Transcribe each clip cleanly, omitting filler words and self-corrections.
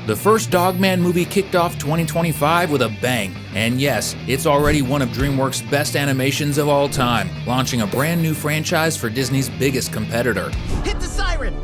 The first Dogman movie kicked off 2025 with a bang, and yes, it's already one of DreamWorks' best animations of all time, launching a brand new franchise for Disney's biggest competitor. Hit the siren!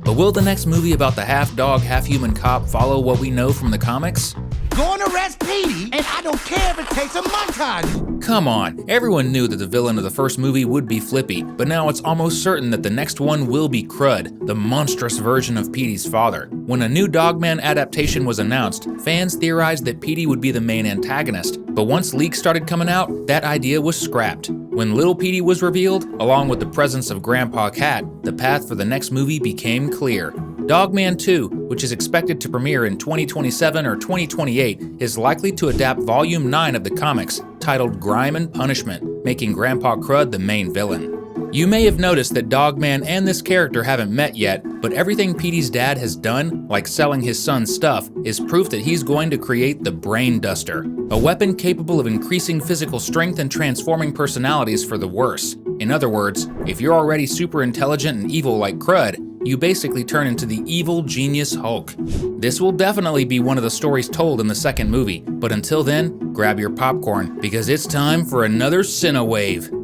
But will the next movie about the half-dog, half-human cop follow what we know from the comics? Gonna arrest Petey, and I don't care if it takes a montage! Come on, everyone knew that the villain of the first movie would be Flippy, but now it's almost certain that the next one will be Crud, the monstrous version of Petey's father. When a new Dogman adaptation was announced, fans theorized that Petey would be the main antagonist, but once leaks started coming out, that idea was scrapped. When Little Petey was revealed, along with the presence of Grandpa Cat, the path for the next movie became clear. Dogman 2, which is expected to premiere in 2027 or 2028, is likely to adapt Volume 9 of the comics, titled Grime and Punishment, making Grandpa Crud the main villain. You may have noticed that Dogman and this character haven't met yet, but everything Petey's dad has done, like selling his son's stuff, is proof that he's going to create the Brain Duster, a weapon capable of increasing physical strength and transforming personalities for the worse. In other words, if you're already super intelligent and evil like Crud, you basically turn into the evil genius Hulk. This will definitely be one of the stories told in the second movie, but until then, grab your popcorn, because it's time for another Cinewave.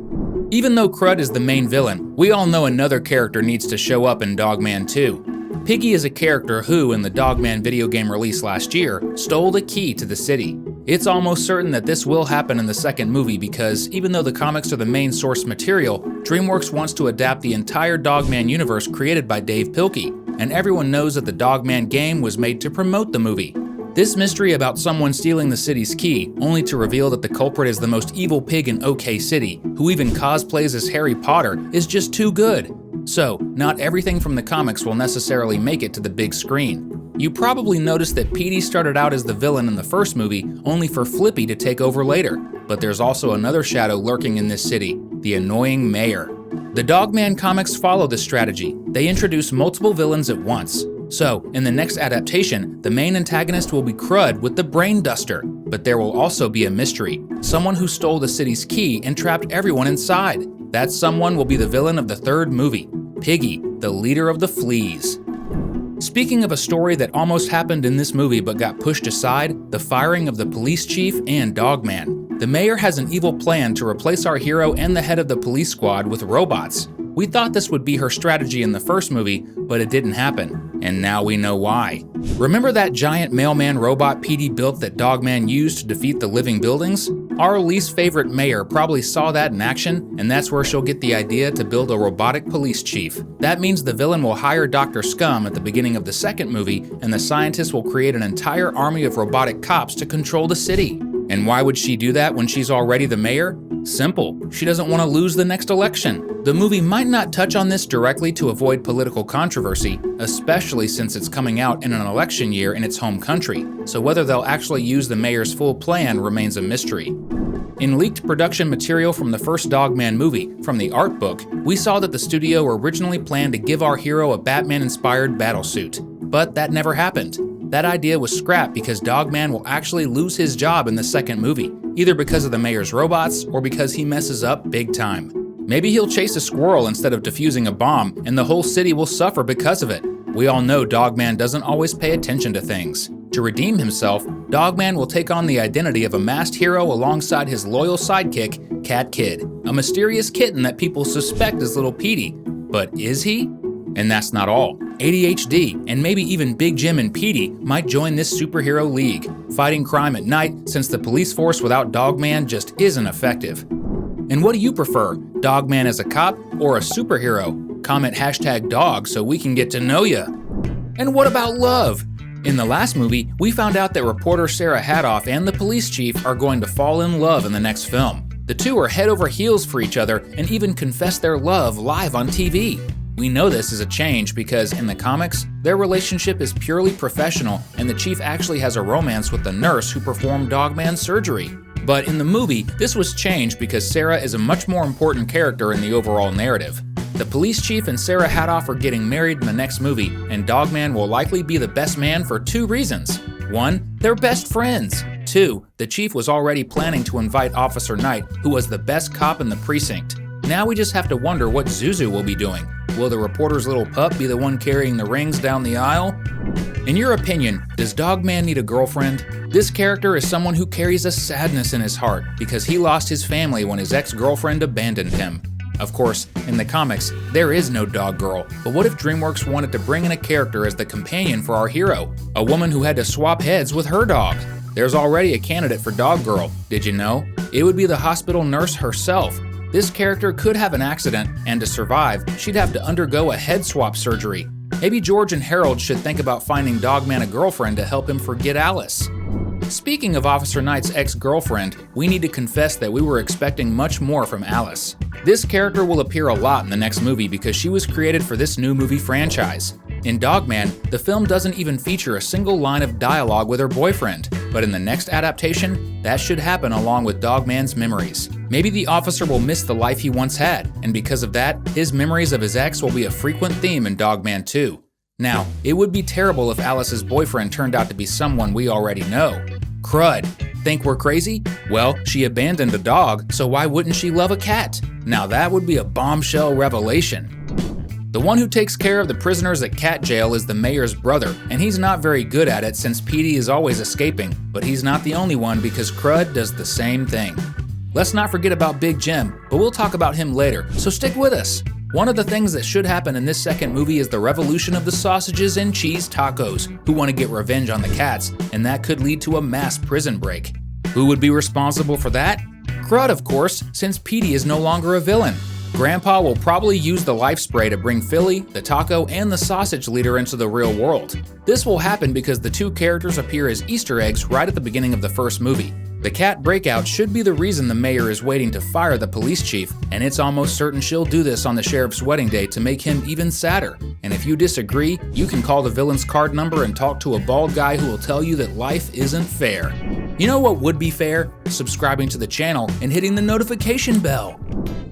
Even though Crud is the main villain, we all know another character needs to show up in Dogman 2. Piggy is a character who, in the Dogman video game release last year, stole the key to the city. It's almost certain that this will happen in the second movie because, even though the comics are the main source material, DreamWorks wants to adapt the entire Dogman universe created by Dave Pilkey, and everyone knows that the Dogman game was made to promote the movie. This mystery about someone stealing the city's key, only to reveal that the culprit is the most evil pig in OK City, who even cosplays as Harry Potter, is just too good. So, not everything from the comics will necessarily make it to the big screen. You probably noticed that Petey started out as the villain in the first movie, only for Flippy to take over later. But there's also another shadow lurking in this city, the annoying mayor. The Dogman comics follow this strategy. They introduce multiple villains at once. So, in the next adaptation, the main antagonist will be Crud with the Brain Duster, but there will also be a mystery, someone who stole the city's key and trapped everyone inside. That someone will be the villain of the third movie, Piggy, the leader of the fleas. Speaking of a story that almost happened in this movie but got pushed aside, the firing of the police chief and Dogman. The mayor has an evil plan to replace our hero and the head of the police squad with robots. We thought this would be her strategy in the first movie, but it didn't happen, and now we know why. Remember that giant mailman robot Petey built that Dogman used to defeat the living buildings? Our least favorite mayor probably saw that in action, and that's where she'll get the idea to build a robotic police chief. That means the villain will hire Dr. Scum at the beginning of the second movie, and the scientists will create an entire army of robotic cops to control the city. And why would she do that when she's already the mayor? Simple, she doesn't want to lose the next election. The movie might not touch on this directly to avoid political controversy, especially since it's coming out in an election year in its home country, so whether they'll actually use the mayor's full plan remains a mystery. In leaked production material from the first Dogman movie, from the art book, we saw that the studio originally planned to give our hero a Batman-inspired battlesuit, but that never happened. That idea was scrapped because Dogman will actually lose his job in the second movie, either because of the mayor's robots or because he messes up big time. Maybe he'll chase a squirrel instead of defusing a bomb, and the whole city will suffer because of it. We all know Dogman doesn't always pay attention to things. To redeem himself, Dogman will take on the identity of a masked hero alongside his loyal sidekick, Cat Kid, a mysterious kitten that people suspect is Little Petey. But is he? And that's not all. ADHD, and maybe even Big Jim and Petey might join this superhero league, fighting crime at night since the police force without Dogman just isn't effective. And what do you prefer, Dogman as a cop or a superhero? Comment #dog so we can get to know ya. And what about love? In the last movie, we found out that reporter Sarah Hadoff and the police chief are going to fall in love in the next film. The two are head over heels for each other and even confess their love live on TV. We know this is a change because in the comics, their relationship is purely professional and the chief actually has a romance with the nurse who performed Dogman's surgery. But in the movie, this was changed because Sarah is a much more important character in the overall narrative. The police chief and Sarah Hadoff are getting married in the next movie, and Dogman will likely be the best man for two reasons. 1, they're best friends. 2, the chief was already planning to invite Officer Knight, who was the best cop in the precinct. Now we just have to wonder what Zuzu will be doing. Will the reporter's little pup be the one carrying the rings down the aisle? In your opinion, does Dogman need a girlfriend? This character is someone who carries a sadness in his heart because he lost his family when his ex-girlfriend abandoned him. Of course, in the comics, there is no dog girl, but what if DreamWorks wanted to bring in a character as the companion for our hero? A woman who had to swap heads with her dog. There's already a candidate for Dog Girl, did you know? It would be the hospital nurse herself. This character could have an accident, and to survive, she'd have to undergo a head swap surgery. Maybe George and Harold should think about finding Dogman a girlfriend to help him forget Alice. Speaking of Officer Knight's ex-girlfriend, we need to confess that we were expecting much more from Alice. This character will appear a lot in the next movie because she was created for this new movie franchise. In Dogman, the film doesn't even feature a single line of dialogue with her boyfriend, but in the next adaptation, that should happen along with Dogman's memories. Maybe the officer will miss the life he once had, and because of that, his memories of his ex will be a frequent theme in Dogman 2. Now, it would be terrible if Alice's boyfriend turned out to be someone we already know. Crud. Think we're crazy? Well, she abandoned a dog, so why wouldn't she love a cat? Now that would be a bombshell revelation. The one who takes care of the prisoners at cat jail is the mayor's brother, and he's not very good at it since Petey is always escaping, but he's not the only one because Crud does the same thing. Let's not forget about Big Jim, but we'll talk about him later, so stick with us. One of the things that should happen in this second movie is the revolution of the sausages and cheese tacos, who want to get revenge on the cats, and that could lead to a mass prison break. Who would be responsible for that? Crud, of course, since Petey is no longer a villain. Grandpa will probably use the life spray to bring Philly, the taco, and the sausage leader into the real world. This will happen because the two characters appear as Easter eggs right at the beginning of the first movie. The cat breakout should be the reason the mayor is waiting to fire the police chief, and it's almost certain she'll do this on the sheriff's wedding day to make him even sadder. And if you disagree, you can call the villain's card number and talk to a bald guy who will tell you that life isn't fair. You know what would be fair? Subscribing to the channel and hitting the notification bell.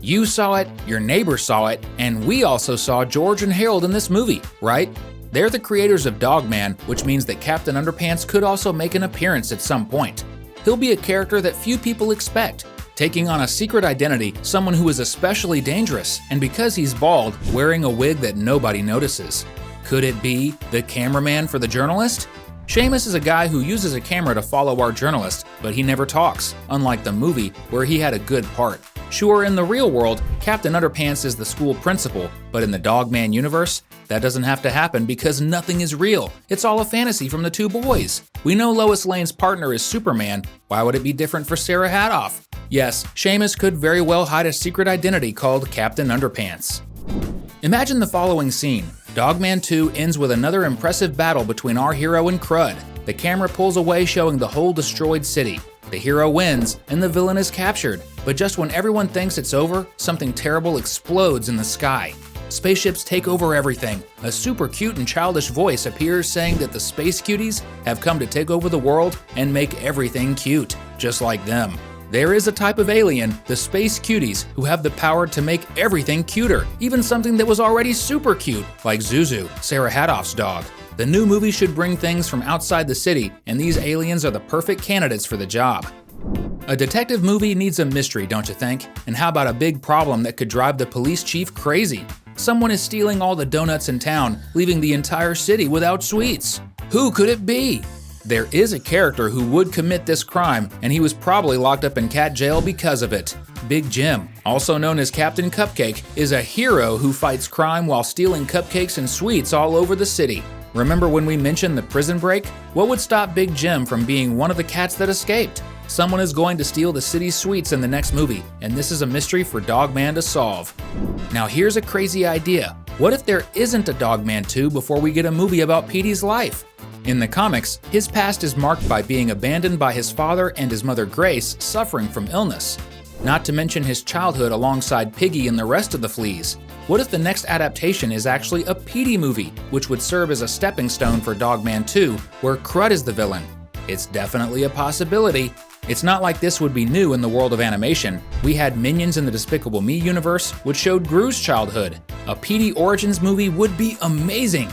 You saw it, your neighbor saw it, and we also saw George and Harold in this movie, right? They're the creators of Dogman, which means that Captain Underpants could also make an appearance at some point. He'll be a character that few people expect, taking on a secret identity, someone who is especially dangerous, and because he's bald, wearing a wig that nobody notices. Could it be the cameraman for the journalist? Seamus is a guy who uses a camera to follow our journalist, but he never talks, unlike the movie where he had a good part. Sure, in the real world, Captain Underpants is the school principal, but in the Dogman universe, that doesn't have to happen because nothing is real. It's all a fantasy from the two boys. We know Lois Lane's partner is Superman. Why would it be different for Sarah Hadoff? Yes, Seamus could very well hide a secret identity called Captain Underpants. Imagine the following scene. Dogman 2 ends with another impressive battle between our hero and Crud. The camera pulls away showing the whole destroyed city. The hero wins, and the villain is captured. But just when everyone thinks it's over, something terrible explodes in the sky. Spaceships take over everything. A super cute and childish voice appears saying that the space cuties have come to take over the world and make everything cute, just like them. There is a type of alien, the space cuties, who have the power to make everything cuter, even something that was already super cute, like Zuzu, Sarah Hadoff's dog. The new movie should bring things from outside the city, and these aliens are the perfect candidates for the job. A detective movie needs a mystery, don't you think? And how about a big problem that could drive the police chief crazy? Someone is stealing all the donuts in town, leaving the entire city without sweets. Who could it be? There is a character who would commit this crime, and he was probably locked up in cat jail because of it. Big Jim, also known as Captain Cupcake, is a hero who fights crime while stealing cupcakes and sweets all over the city. Remember when we mentioned the prison break? What would stop Big Jim from being one of the cats that escaped? Someone is going to steal the city's sweets in the next movie, and this is a mystery for Dogman to solve. Now here's a crazy idea. What if there isn't a Dogman 2 before we get a movie about Petey's life? In the comics, his past is marked by being abandoned by his father and his mother Grace, suffering from illness. Not to mention his childhood alongside Piggy and the rest of the fleas. What if the next adaptation is actually a Petey movie, which would serve as a stepping stone for Dogman 2, where Crud is the villain? It's definitely a possibility. It's not like this would be new in the world of animation. We had Minions in the Despicable Me universe, which showed Gru's childhood. A Petey Origins movie would be amazing.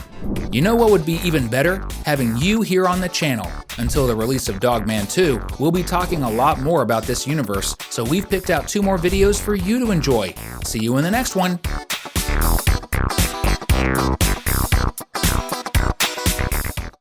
You know what would be even better? Having you here on the channel. Until the release of Dogman 2, we'll be talking a lot more about this universe, so we've picked out 2 more videos for you to enjoy. See you in the next one. Robotic.